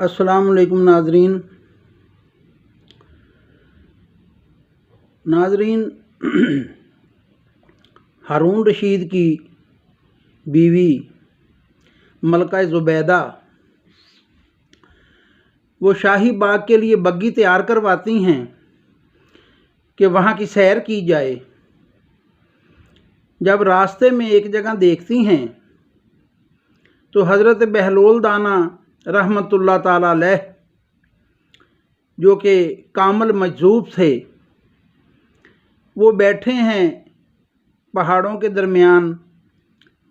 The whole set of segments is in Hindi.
अस्सलामुअलैकुम नाजरीन। हारून रशीद की बीवी मलका ज़ुबैदा वो शाही बाग के लिए बग्गी तैयार करवाती हैं कि वहाँ की सैर की जाए। जब रास्ते में एक जगह देखती हैं तो हज़रत बहलोल दाना रहमतुल्लाह ताला अलैह, जो कि कामिल मजज़ूब थे, वो बैठे हैं पहाड़ों के दरमियान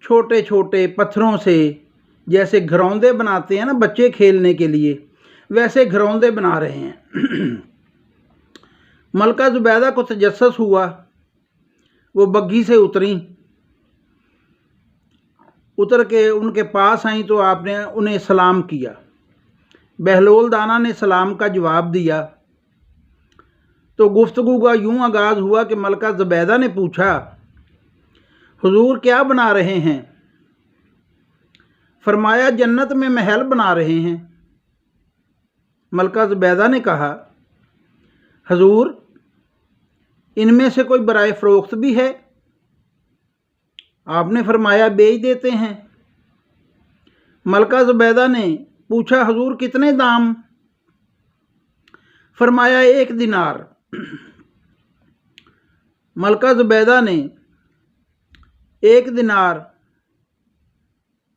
छोटे छोटे पत्थरों से, जैसे घरौंदे बनाते हैं ना बच्चे खेलने के लिए, वैसे घरौंदे बना रहे हैं। मलका ज़ुबैदा को तजस्सुस हुआ, वो बग्घी से उतर के उनके पास आई तो आपने उन्हें सलाम किया। बहलोल दाना ने सलाम का जवाब दिया तो गुफ्तगू का यूं आगाज़ हुआ कि मलका ज़ुबैदा ने पूछा, हुजूर क्या बना रहे हैं? फरमाया, जन्नत में महल बना रहे हैं। मलका ज़ुबैदा ने कहा, हुजूर इनमें से कोई बराए फ़रोख्त भी है? आपने फरमाया, बेच देते हैं। मलका ज़ुबैदा ने पूछा, हुजूर कितने दाम? फरमाया, 1 दिनार। मलका ज़ुबैदा ने 1 दिनार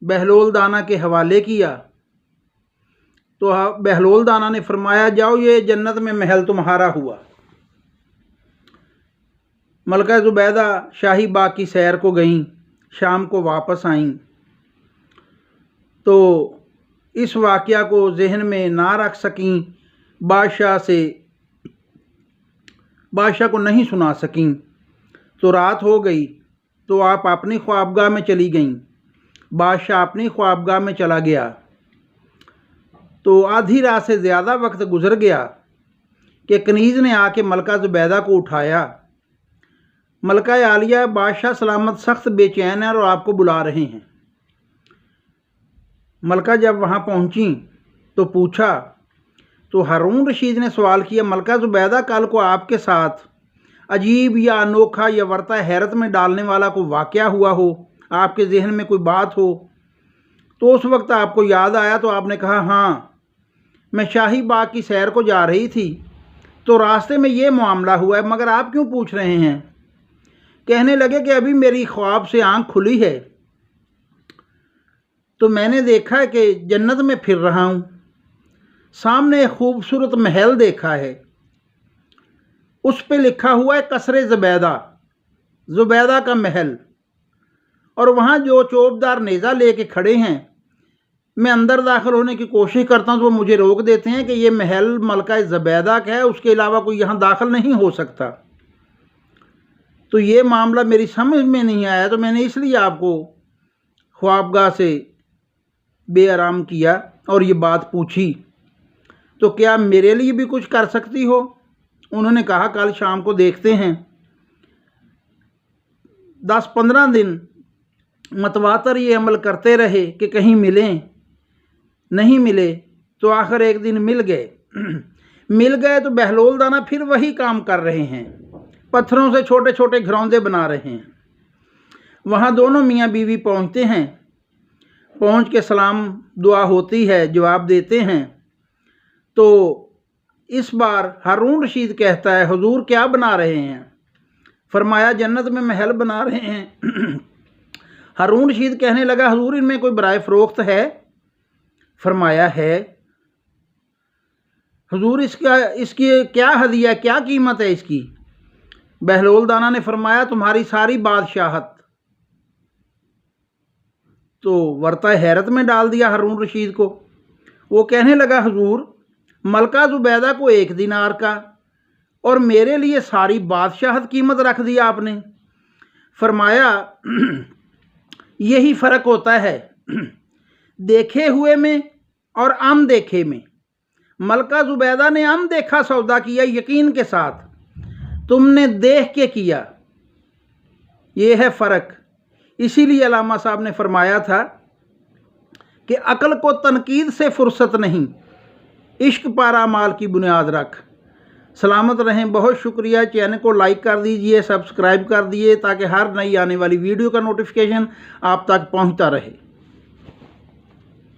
बहलोल दाना के हवाले किया तो बहलोल दाना ने फरमाया, जाओ ये जन्नत में महल तुम्हारा हुआ। मलका ज़ुबैदा शाही बाग की सैर को गईं, शाम को वापस आईं तो इस वाक़या को जहन में ना रख सकीं, बादशाह को नहीं सुना सकीं। तो रात हो गई तो आप अपनी ख्वाबगाह में चली गईं, बादशाह अपनी ख्वाबगाह में चला गया। तो आधी रात से ज़्यादा वक्त गुजर गया कि कनीज़ ने आके मलका ज़ुबैदा को उठाया। मलका आलिया, बादशाह सलामत सख्त बेचैन है और आपको बुला रहे हैं। मलका जब वहाँ पहुँची तो पूछा तो हारून रशीद ने सवाल किया, मलका ज़ुबैदा कल को आपके साथ अजीब या अनोखा या वर्ता हैरत में डालने वाला कोई वाक़या हुआ हो, आपके जहन में कोई बात हो, तो उस वक्त आपको याद आया तो आपने कहा, हाँ मैं शाही बाग की सैर को जा रही थी तो रास्ते में ये मामला हुआ है, मगर आप क्यों पूछ रहे हैं? कहने लगे कि अभी मेरी ख्वाब से आंख खुली है तो मैंने देखा है कि जन्नत में फिर रहा हूँ, सामने एक खूबसूरत महल देखा है, उस पे लिखा हुआ है कसरे ज़ुबैदा, ज़ुबैदा का महल, और वहाँ जो चौबदार नेज़ा लेके खड़े हैं, मैं अंदर दाखिल होने की कोशिश करता हूँ तो वो मुझे रोक देते हैं कि ये महल मलका ज़ुबैदा का है, उसके अलावा कोई यहाँ दाखिल नहीं हो सकता। तो ये मामला मेरी समझ में नहीं आया तो मैंने इसलिए आपको ख्वाबगाह से बेआराम किया और ये बात पूछी, तो क्या मेरे लिए भी कुछ कर सकती हो? उन्होंने कहा, कल शाम को देखते हैं। 10-15 दिन मतवातर ये अमल करते रहे कि कहीं मिलें, नहीं मिले तो आखिर एक दिन मिल गए। मिल गए तो बहलोल दाना फिर वही काम कर रहे हैं, पत्थरों से छोटे छोटे घरौंदे बना रहे हैं। वहाँ दोनों मियाँ बीवी पहुँचते हैं, पहुँच के सलाम दुआ होती है, जवाब देते हैं। तो इस बार हारून रशीद कहता है, हुजूर क्या बना रहे हैं? फरमाया, जन्नत में महल बना रहे हैं। हारून रशीद कहने लगा, हुजूर इनमें कोई बराए फ़रोख्त है? फरमाया, है। हुजूर इसकी क्या हदिया, क्या कीमत है इसकी? बहलोल दाना ने फरमाया, तुम्हारी सारी बादशाहत। तो वर्ता हैरत में डाल दिया हारून रशीद को। वो कहने लगा, हुजूर मलका ज़ुबैदा को 1 दिनार का और मेरे लिए सारी बादशाहत कीमत रख दिया आपने। फरमाया, यही फ़र्क होता है देखे हुए में और अनदेखे में। मलका ज़ुबैदा ने अनदेखा सौदा किया यकीन के साथ, तुमने देख के किया, ये है फ़र्क। इसीलिए अल्लामा साहब ने फरमाया था कि अक्ल को तनकीद से फुर्सत नहीं, इश्क पारा माल की बुनियाद रख। सलामत रहें, बहुत शुक्रिया। चैनल को लाइक कर दीजिए, सब्सक्राइब कर दिए ताकि हर नई आने वाली वीडियो का नोटिफिकेशन आप तक पहुंचता रहे।